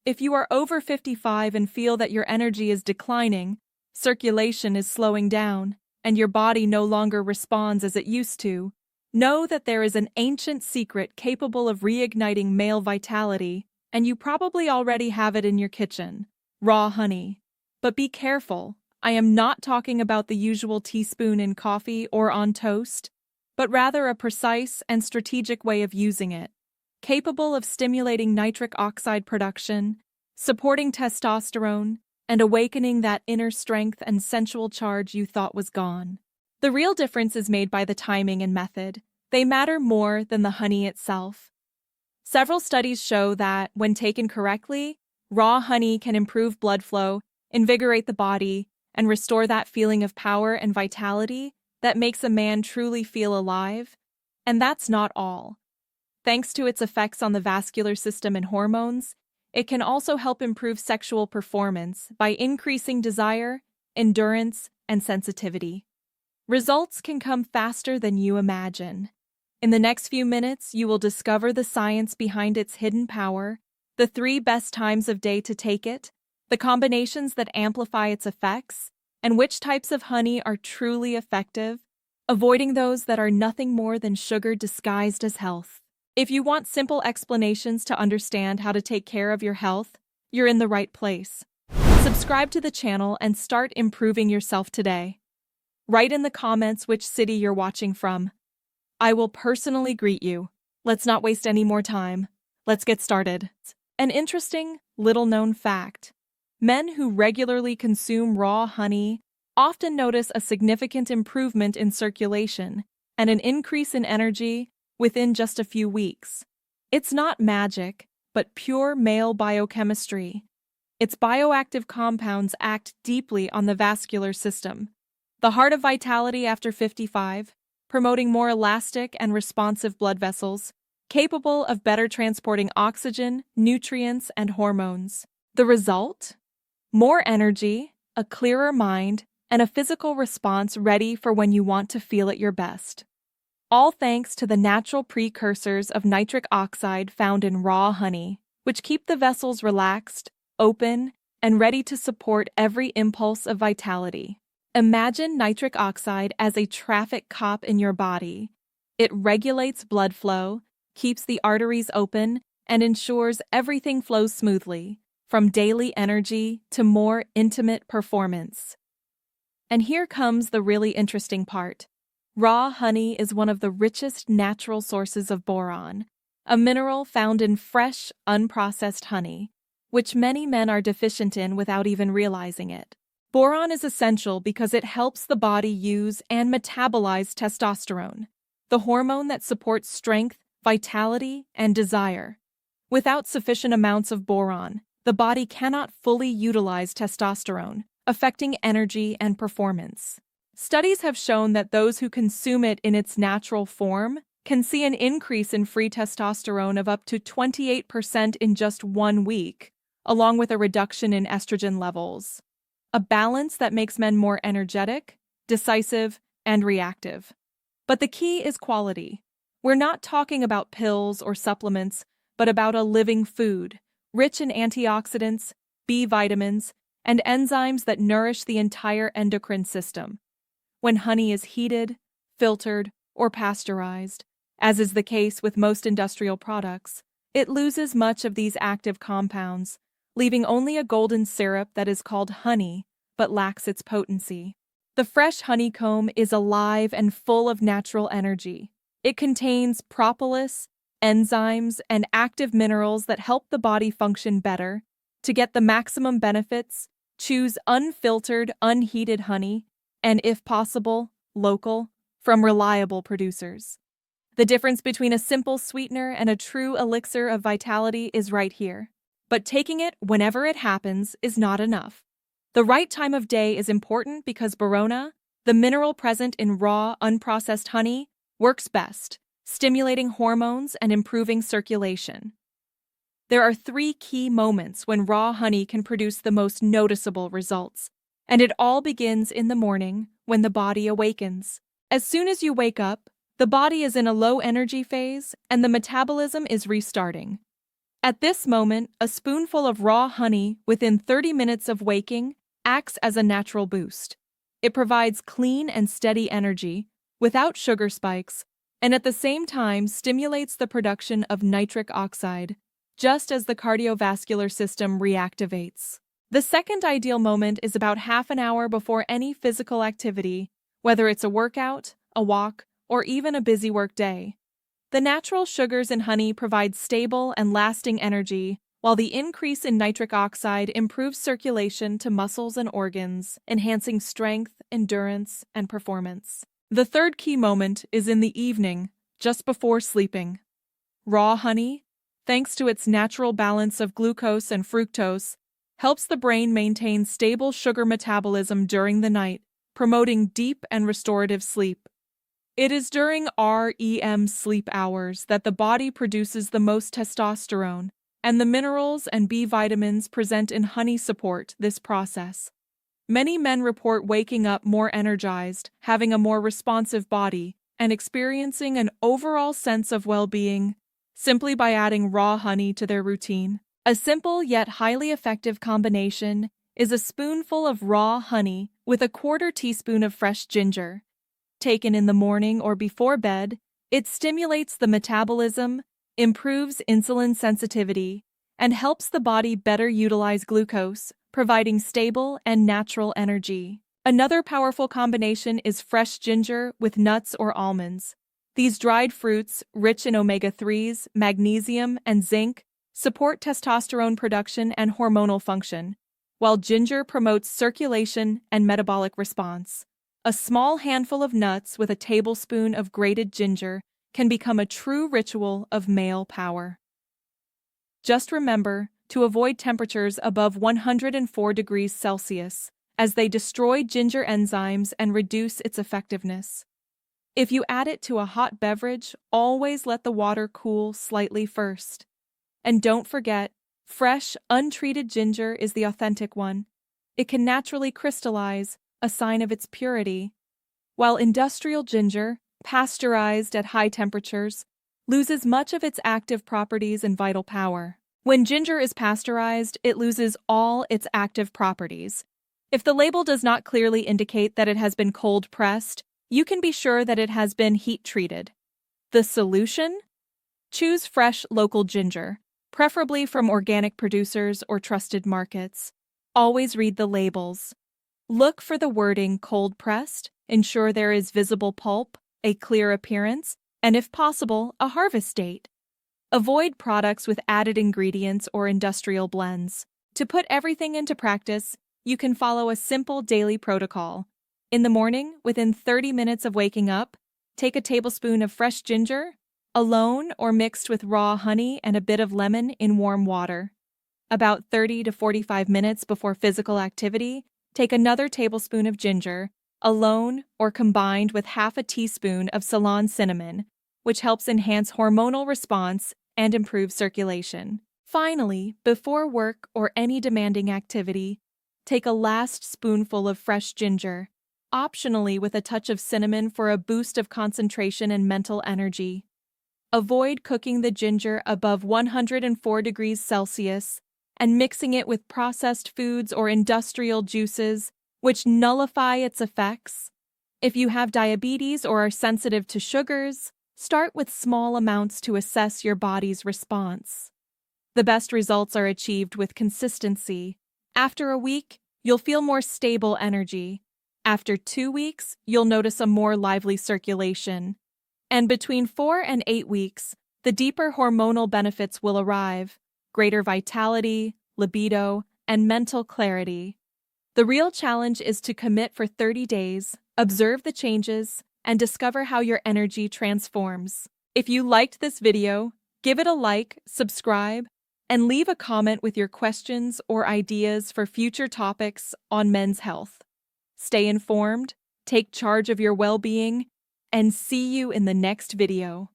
If you are over 55 and feel that your energy is declining, circulation is slowing down, and your body no longer responds as it used to, know that there is an ancient secret capable of reigniting male vitality, and you probably already have it in your kitchen: raw honey. But be careful, I am not talking about the usual teaspoon in coffee or on toast, but rather a precise and strategic way of using it, capable of stimulating nitric oxide production, supporting testosterone, and awakening that inner strength and sensual charge you thought was gone. The real difference is made by the timing and method. They matter more than the honey itself. Several studies show that, when taken correctly, raw honey can improve blood flow, invigorate the body, and restore that feeling of power and vitality that makes a man truly feel alive. And that's not all. Thanks to its effects on the vascular system and hormones, it can also help improve sexual performance by increasing desire, endurance, and sensitivity. Results can come faster than you imagine. In the next few minutes, you will discover the science behind its hidden power, the 3 best times of day to take it, the combinations that amplify its effects, and which types of honey are truly effective, avoiding those that are nothing more than sugar disguised as health. If you want simple explanations to understand how to take care of your health, you're in the right place. Subscribe to the channel and start improving yourself today. Write in the comments which city you're watching from. I will personally greet you. Let's not waste any more time. Let's get started. An interesting, little-known fact. Men who regularly consume raw honey often notice a significant improvement in circulation and an increase in energy within just a few weeks. It's not magic, but pure male biochemistry. Its bioactive compounds act deeply on the vascular system, the heart of vitality after 55, promoting more elastic and responsive blood vessels, capable of better transporting oxygen, nutrients, and hormones. The result? More energy, a clearer mind, and a physical response ready for when you want to feel at your best. All thanks to the natural precursors of nitric oxide found in raw honey, which keep the vessels relaxed, open, and ready to support every impulse of vitality. Imagine nitric oxide as a traffic cop in your body. It regulates blood flow, keeps the arteries open, and ensures everything flows smoothly, from daily energy to more intimate performance. And here comes the really interesting part. Raw honey is one of the richest natural sources of boron, a mineral found in fresh, unprocessed honey, which many men are deficient in without even realizing it. Boron is essential because it helps the body use and metabolize testosterone, the hormone that supports strength, vitality, and desire. Without sufficient amounts of boron, the body cannot fully utilize testosterone, affecting energy and performance. Studies have shown that those who consume it in its natural form can see an increase in free testosterone of up to 28% in just 1 week, along with a reduction in estrogen levels. A balance that makes men more energetic, decisive, and reactive. But the key is quality. We're not talking about pills or supplements, but about a living food, rich in antioxidants, B vitamins, and enzymes that nourish the entire endocrine system. When honey is heated, filtered, or pasteurized, as is the case with most industrial products, it loses much of these active compounds, leaving only a golden syrup that is called honey, but lacks its potency. The fresh honeycomb is alive and full of natural energy. It contains propolis, enzymes, and active minerals that help the body function better. To get the maximum benefits, choose unfiltered, unheated honey, and if possible, local, from reliable producers. The difference between a simple sweetener and a true elixir of vitality is right here. But taking it whenever it happens is not enough. The right time of day is important because borona, the mineral present in raw, unprocessed honey, works best, stimulating hormones and improving circulation. There are 3 key moments when raw honey can produce the most noticeable results, and it all begins in the morning when the body awakens. As soon as you wake up, the body is in a low energy phase and the metabolism is restarting. At this moment, a spoonful of raw honey within 30 minutes of waking acts as a natural boost. It provides clean and steady energy, without sugar spikes, and at the same time stimulates the production of nitric oxide, just as the cardiovascular system reactivates. The second ideal moment is about half an hour before any physical activity, whether it's a workout, a walk, or even a busy work day. The natural sugars in honey provide stable and lasting energy, while the increase in nitric oxide improves circulation to muscles and organs, enhancing strength, endurance, and performance. The third key moment is in the evening, just before sleeping. Raw honey, thanks to its natural balance of glucose and fructose, helps the brain maintain stable sugar metabolism during the night, promoting deep and restorative sleep. It is during REM sleep hours that the body produces the most testosterone, and the minerals and B vitamins present in honey support this process. Many men report waking up more energized, having a more responsive body, and experiencing an overall sense of well-being simply by adding raw honey to their routine. A simple yet highly effective combination is a spoonful of raw honey with a 1/4 teaspoon of fresh ginger. Taken in the morning or before bed, it stimulates the metabolism, improves insulin sensitivity, and helps the body better utilize glucose, providing stable and natural energy. Another powerful combination is fresh ginger with nuts or almonds. These dried fruits, rich in omega-3s, magnesium, and zinc, support testosterone production and hormonal function, while ginger promotes circulation and metabolic response. A small handful of nuts with a tablespoon of grated ginger can become a true ritual of male power. Just remember to avoid temperatures above 104 degrees Celsius, as they destroy ginger enzymes and reduce its effectiveness. If you add it to a hot beverage, always let the water cool slightly first. And don't forget, fresh, untreated ginger is the authentic one. It can naturally crystallize, a sign of its purity, while industrial ginger, pasteurized at high temperatures, loses much of its active properties and vital power. When ginger is pasteurized, it loses all its active properties. If the label does not clearly indicate that it has been cold-pressed, you can be sure that it has been heat-treated. The solution? Choose fresh local ginger, preferably from organic producers or trusted markets. Always read the labels. Look for the wording cold-pressed, ensure there is visible pulp, a clear appearance, and if possible, a harvest date. Avoid products with added ingredients or industrial blends. To put everything into practice, you can follow a simple daily protocol. In the morning, within 30 minutes of waking up, take a tablespoon of fresh ginger, alone or mixed with raw honey and a bit of lemon in warm water. About 30 to 45 minutes before physical activity, take another tablespoon of ginger, alone or combined with half a teaspoon of Ceylon cinnamon, which helps enhance hormonal response and improve circulation. Finally, before work or any demanding activity, take a last spoonful of fresh ginger, optionally with a touch of cinnamon for a boost of concentration and mental energy. Avoid cooking the ginger above 104 degrees Celsius and mixing it with processed foods or industrial juices, which nullify its effects. If you have diabetes or are sensitive to sugars, start with small amounts to assess your body's response. The best results are achieved with consistency. After a week, you'll feel more stable energy. After 2 weeks, you'll notice a more lively circulation. And between 4 and 8 weeks, the deeper hormonal benefits will arrive: greater vitality, libido, and mental clarity. The real challenge is to commit for 30 days, observe the changes, and discover how your energy transforms. If you liked this video, give it a like, subscribe, and leave a comment with your questions or ideas for future topics on men's health. Stay informed, take charge of your well-being, and see you in the next video.